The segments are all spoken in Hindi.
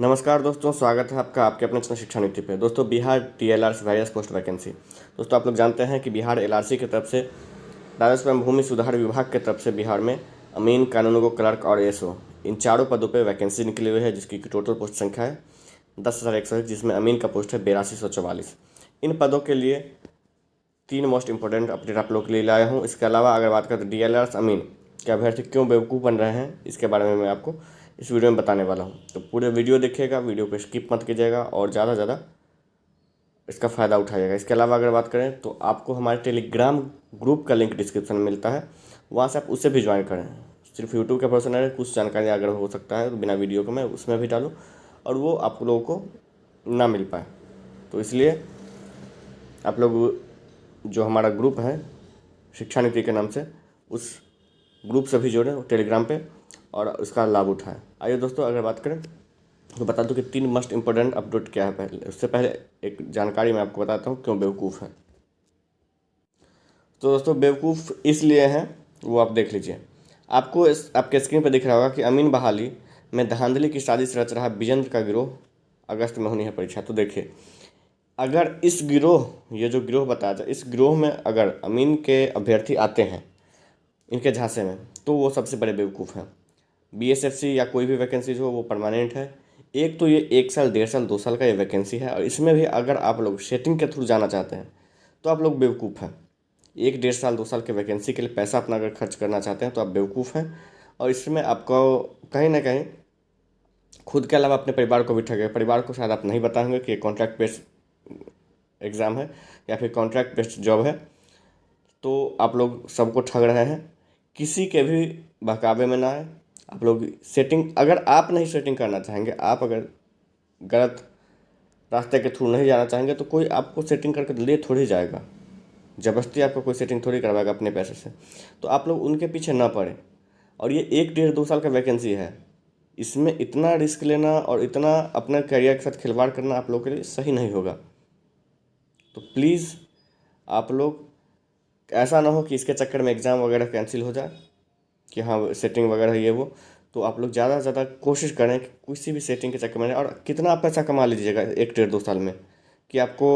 नमस्कार दोस्तों, स्वागत है आपका आपके अपने चैनल शिक्षा नीति पे। दोस्तों, बिहार टीएलआर से वेरियस पोस्ट वैकेंसी। दोस्तों, आप लोग जानते हैं कि बिहार एलआरसी की तरफ से राजस्व एवं भूमि सुधार विभाग की तरफ से बिहार में अमीन, कानूनगो, क्लर्क और एसओ इन चारों पदों पे वैकेंसी निकली हुई है, जिसकी टोटल पोस्ट संख्या है 10,101, जिसमें अमीन का पोस्ट है 8244। इन पदों के लिए 3 मोस्ट इंपॉर्टेंट अपडेट आप लोग के लिए लाया हूँ। इसके अलावा अगर बात करें तो डीएलआर अमीन के अभ्यर्थी क्यों बेवकूफ़ बन रहे हैं, इसके बारे में मैं आपको इस वीडियो में बताने वाला हूँ। तो पूरे वीडियो देखिएगा, वीडियो को स्किप मत कीजिएगा और ज़्यादा से ज़्यादा इसका फ़ायदा उठाइएगा। इसके अलावा अगर बात करें तो आपको हमारे टेलीग्राम ग्रुप का लिंक डिस्क्रिप्शन में मिलता है, वहाँ से आप उससे भी ज्वाइन करें। सिर्फ यूट्यूब के पर्सन है, कुछ जानकारी अगर हो सकता है तो बिना वीडियो को मैं उसमें भी डालूँ और वो आप लोगों को ना मिल पाए, तो इसलिए आप लोग जो हमारा ग्रुप है शिक्षा नीति के नाम से, उस ग्रुप से भी जोड़ें टेलीग्राम पे और उसका लाभ उठाएं। आइए दोस्तों, अगर बात करें तो बता दूं कि 3 मोस्ट इंपॉर्टेंट अपडेट क्या है। पहले उससे पहले एक जानकारी मैं आपको बताता हूँ क्यों बेवकूफ़ है। तो दोस्तों, बेवकूफ़ इसलिए हैं, वो आप देख लीजिए। आपको आपके स्क्रीन पर दिख रहा होगा कि अमीन बहाली में धांधली की साजिश रच रहा विजेंद्र का गिरोह, अगस्त में होनी है परीक्षा। तो देखिए, अगर इस गिरोह, ये जो गिरोह बताया जाए, इस गिरोह में अगर अमीन के अभ्यर्थी आते हैं इनके झांसे में, तो वो सबसे बड़े बेवकूफ़ हैं। बीएसएफसी या कोई भी वैकेंसी हो वो परमानेंट है। एक तो ये 1 साल, 1.5 साल, 2 साल का ये वैकेंसी है, और इसमें भी अगर आप लोग सेटिंग के थ्रू जाना चाहते हैं तो आप लोग बेवकूफ़ हैं। 1, 1.5 साल, 2 साल के वैकेंसी के लिए पैसा अपना अगर खर्च करना चाहते हैं तो आप बेवकूफ़ हैं। और इसमें आपको कहीं ना कहीं खुद के अलावा अपने परिवार को भी ठगे। परिवार को शायद आप नहीं बताएंगे कि कॉन्ट्रैक्ट बेस्ड एग्ज़ाम है या फिर कॉन्ट्रैक्ट बेस्ड जॉब है, तो आप लोग सबको ठग रहे हैं। किसी के भी बहकावे में ना आए। आप लोग सेटिंग, अगर आप नहीं सेटिंग करना चाहेंगे, आप अगर गलत रास्ते के थ्रू नहीं जाना चाहेंगे, तो कोई आपको सेटिंग करके ले थोड़ी जाएगा। ज़बरदस्ती आपको कोई सेटिंग थोड़ी करवाएगा अपने पैसे से। तो आप लोग उनके पीछे ना पड़े। और ये 1, 1.5, 2 साल का वैकेंसी है, इसमें इतना रिस्क लेना और इतना अपने करियर के साथ खिलवाड़ करना आप लोगों के लिए सही नहीं होगा। तो प्लीज़ आप लोग, ऐसा ना हो कि इसके चक्कर में एग्ज़ाम वगैरह कैंसिल हो जाए कि हाँ सेटिंग वगैरह ये वो। तो आप लोग ज़्यादा से ज़्यादा कोशिश करें कि किसी भी सेटिंग के चक्कर में, और कितना आप पैसा कमा लीजिएगा 1, 1.5, 2 साल में, कि आपको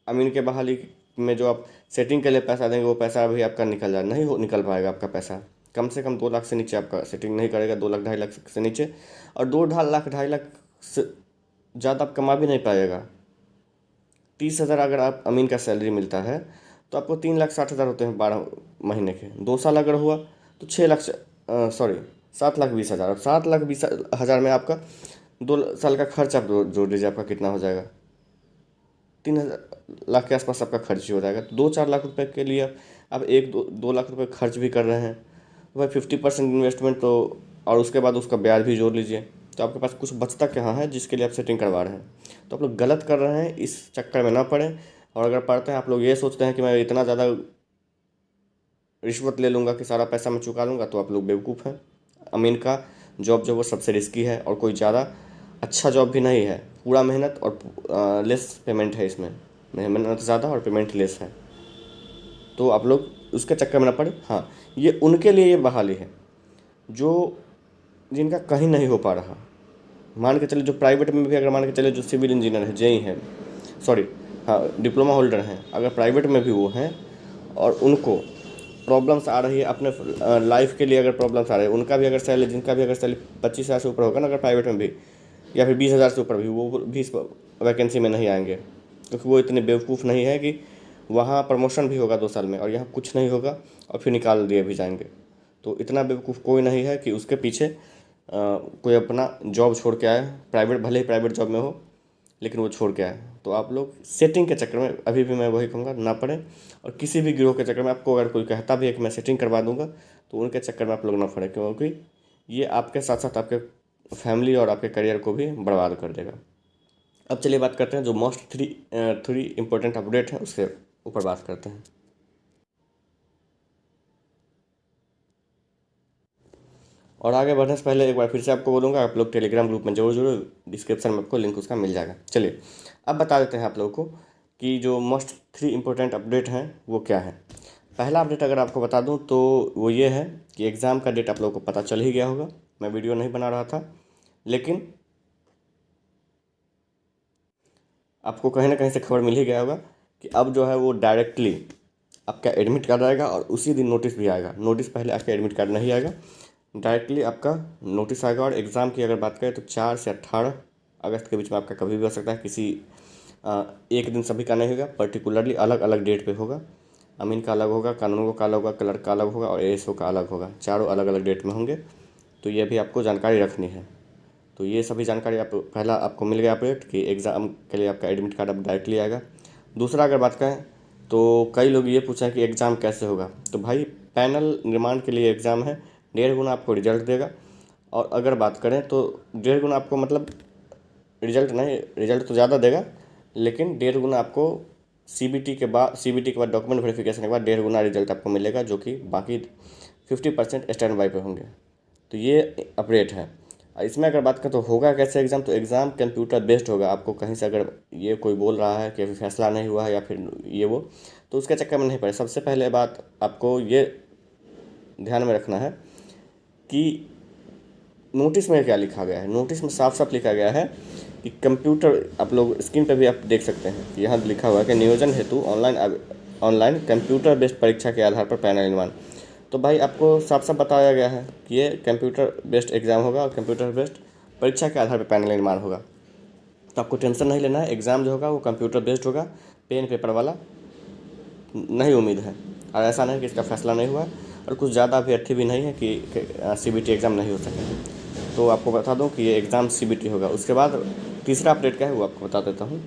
अमीन के बहाली में जो आप सेटिंग के लिए पैसा देंगे वो पैसा भी आपका निकल जाए। नहीं हो निकल पाएगा आपका पैसा। कम से कम 2 लाख से नीचे आपका सेटिंग नहीं करेगा, 2 लाख, 2.5 लाख से नीचे। और 2 लाख, 2.5 लाख से ज़्यादा आप कमा भी नहीं पाएगा। 30,000 अगर आप अमीन का सैलरी मिलता है तो आपको 3,60,000 होते हैं 12 महीने के। 2 साल अगर हुआ तो 6 लाख, सॉरी 7,20,000। अब 7,20,000 में आपका 2 साल का खर्च आप जोड़ लीजिए, आपका कितना हो जाएगा? 3,000 के आसपास आपका खर्च ही हो जाएगा। तो 2-4 लाख रुपए के लिए आप 1-2 लाख रुपए खर्च भी कर रहे हैं, तो भाई 50% इन्वेस्टमेंट, तो और उसके बाद उसका ब्याज भी जोड़ लीजिए, तो आपके पास कुछ बचता कहाँ है जिसके लिए आप सेटिंग करवा रहे हैं। तो आप लोग गलत कर रहे हैं, इस चक्कर में ना पड़े। और अगर पड़ते हैं, आप लोग ये सोचते हैं कि मैं इतना ज़्यादा रिश्वत ले लूँगा कि सारा पैसा मैं चुका लूँगा, तो आप लोग बेवकूफ़ हैं। अमीन का जॉब जो वो सबसे रिस्की है और कोई ज़्यादा अच्छा जॉब भी नहीं है। पूरा मेहनत और लेस पेमेंट है इसमें, मेहनत ज़्यादा और पेमेंट लेस है। तो आप लोग उसके चक्कर में ना पड़े। हाँ, ये उनके लिए ये बहाली है जो जिनका कहीं नहीं हो पा रहा। मान के चले जो प्राइवेट में भी, अगर मान के चले जो सिविल इंजीनियर है, जेई हैं, सॉरी, हाँ, डिप्लोमा होल्डर हैं, अगर प्राइवेट में भी वो हैं और उनको प्रॉब्लम्स आ रही है अपने लाइफ के लिए, अगर प्रॉब्लम्स आ रही है, उनका भी अगर सैलरी, जिनका भी अगर सैलरी 25,000 से ऊपर होगा ना, अगर प्राइवेट में भी, या फिर 20,000 से ऊपर भी, वो भी इस वैकेंसी में नहीं आएंगे, क्योंकि वो इतने बेवकूफ़ नहीं है कि वहाँ प्रमोशन भी होगा 2 साल में और यहाँ कुछ नहीं होगा और फिर निकाल दिए भी जाएंगे। तो इतना बेवकूफ़ कोई नहीं है कि उसके पीछे कोई अपना जॉब छोड़ के आए, प्राइवेट, भले ही प्राइवेट जॉब में हो, लेकिन वो छोड़ के आए। तो आप लोग सेटिंग के चक्कर में, अभी भी मैं वही कहूँगा, ना पड़े। और किसी भी गिरोह के चक्कर में, आपको अगर कोई कहता भी है कि मैं सेटिंग करवा दूंगा, तो उनके चक्कर में आप लोग ना पड़े, क्योंकि ये आपके साथ साथ आपके फैमिली और आपके करियर को भी बर्बाद कर देगा। अब चलिए बात करते हैं जो मोस्ट थ्री इम्पोर्टेंट अपडेट है, उसके ऊपर बात करते हैं। और आगे बढ़ने से पहले एक बार फिर से आपको बोलूँगा, आप लोग टेलीग्राम ग्रुप में जरूर जुड़ो, डिस्क्रिप्शन में आपको लिंक उसका मिल जाएगा। चलिए अब बता देते हैं आप लोगों को कि जो मोस्ट 3 इम्पोर्टेंट अपडेट हैं वो क्या है। पहला अपडेट अगर आपको बता दूं तो वो ये है कि एग्ज़ाम का डेट आप लोगों को पता चल ही गया होगा, मैं वीडियो नहीं बना रहा था। लेकिन आपको कहीं ना कहीं से खबर मिल ही गया होगा कि अब जो है वो डायरेक्टली आपका एडमिट कार्ड आएगा और उसी दिन नोटिस भी आएगा। नोटिस पहले आपका एडमिट कार्ड नहीं आएगा, डायरेक्टली आपका नोटिस आएगा। और एग्ज़ाम की अगर बात करें तो 4 से 18 अगस्त के बीच में आपका कभी भी हो सकता है। किसी एक दिन सभी का नहीं होगा, पर्टिकुलरली अलग अलग डेट पे होगा। अमीन का अलग होगा, कानूनगो का अलग होगा, क्लर्क का अलग होगा और एएसओ का अलग होगा। चारों अलग अलग डेट में होंगे, तो ये भी आपको जानकारी रखनी है। तो ये सभी जानकारी आप पहला आपको मिल गया अपडेट कि एग्ज़ाम के लिए आपका एडमिट कार्ड अब डायरेक्टली आएगा। दूसरा अगर बात करें तो कई लोग ये पूछा कि एग्ज़ाम कैसे होगा। तो भाई पैनल निर्माण के लिए एग्ज़ाम है, 1.5 गुना आपको रिजल्ट देगा। और अगर बात करें तो 1.5 गुना आपको मतलब रिजल्ट नहीं, रिजल्ट तो ज़्यादा देगा लेकिन 1.5 गुना आपको सीबीटी के बाद डॉक्यूमेंट वेरिफिकेशन के बाद 1.5 गुना रिजल्ट आपको मिलेगा, जो कि बाकी 50% स्टैंड बाई पे होंगे। तो ये अपडेट है। इसमें अगर बात करें तो होगा कैसे एग्ज़ाम, तो एग्ज़ाम कंप्यूटर बेस्ड होगा। आपको कहीं से अगर ये कोई बोल रहा है कि अभी फैसला नहीं हुआ है या फिर ये वो, तो उसके चक्कर में नहीं पड़े। सबसे पहले बात आपको ये ध्यान में रखना है कि नोटिस में क्या लिखा गया है। नोटिस में साफ साफ लिखा गया है कि कंप्यूटर, आप लोग स्क्रीन पर भी आप देख सकते हैं कि यहाँ लिखा हुआ है कि नियोजन हेतु ऑनलाइन कंप्यूटर बेस्ड परीक्षा के आधार पर पैनल निर्माण। तो भाई आपको साफ साफ बताया गया है कि ये कंप्यूटर बेस्ड एग्ज़ाम होगा और कंप्यूटर बेस्ड परीक्षा के आधार पर पैनल निर्माण होगा। तो आपको टेंशन नहीं लेना है, एग्ज़ाम जो होगा वो कंप्यूटर बेस्ड होगा, पेन पेपर वाला नहीं उम्मीद है। और ऐसा नहीं कि इसका फैसला नहीं हुआ और कुछ ज़्यादा अभ्यर्थी भी नहीं है कि सीबीटी एग्ज़ाम नहीं हो सके। तो आपको बता दूं कि ये एग्ज़ाम सीबीटी होगा। उसके बाद तीसरा अपडेट क्या है वो आपको बता देता हूँ।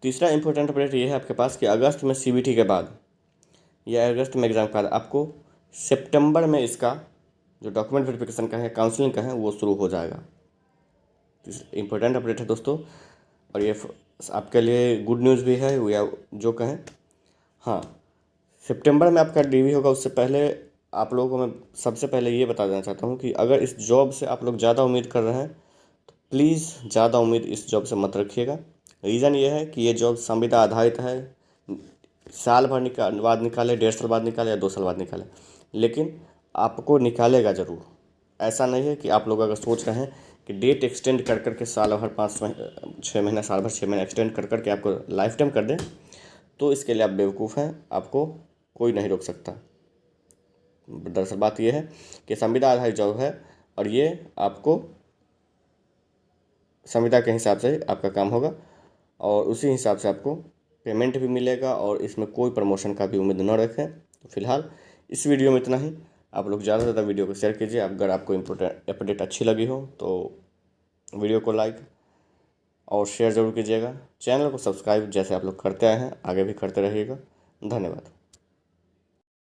तीसरा इंपॉर्टेंट अपडेट ये है आपके पास कि अगस्त में सीबीटी के बाद या अगस्त में एग्ज़ाम के बाद आपको सितंबर में इसका जो डॉक्यूमेंट वेरिफिकेशन का है, काउंसलिंग का है, वो शुरू हो जाएगा। इंपॉर्टेंट अपडेट है दोस्तों, और ये आपके लिए गुड न्यूज़ भी है या जो कहें। हाँ, सितंबर में आपका डीवी होगा। उससे पहले आप लोगों को मैं सबसे पहले ये बता देना चाहता हूँ कि अगर इस जॉब से आप लोग ज़्यादा उम्मीद कर रहे हैं तो प्लीज़ ज़्यादा उम्मीद इस जॉब से मत रखिएगा। रीज़न ये है कि ये जॉब संविदा आधारित है। साल भर बाद निकाले, 1.5 साल बाद निकाले या 2 साल बाद निकाले, लेकिन आपको निकालेगा ज़रूर। ऐसा नहीं है कि आप लोग अगर सोच रहे हैं कि डेट एक्सटेंड कर करके साल भर 6 महीना, साल भर 6 महीना एक्सटेंड कर करके आपको लाइफ टाइम कर दें, तो इसके लिए आप बेवकूफ़ हैं। आपको कोई नहीं रोक सकता। दरअसल बात यह है कि संविदा आधारित जॉब है और ये आपको संविदा के हिसाब से आपका काम होगा और उसी हिसाब से आपको पेमेंट भी मिलेगा और इसमें कोई प्रमोशन का भी उम्मीद न रखें। तो फिलहाल इस वीडियो में इतना ही। आप लोग ज़्यादा से ज़्यादा वीडियो को शेयर कीजिए। अगर आपको इम्पोर्टेंट अपडेट अच्छी लगी हो तो वीडियो को लाइक और शेयर ज़रूर कीजिएगा। चैनल को सब्सक्राइब जैसे आप लोग करते आए हैं आगे भी करते रहिएगा। धन्यवाद।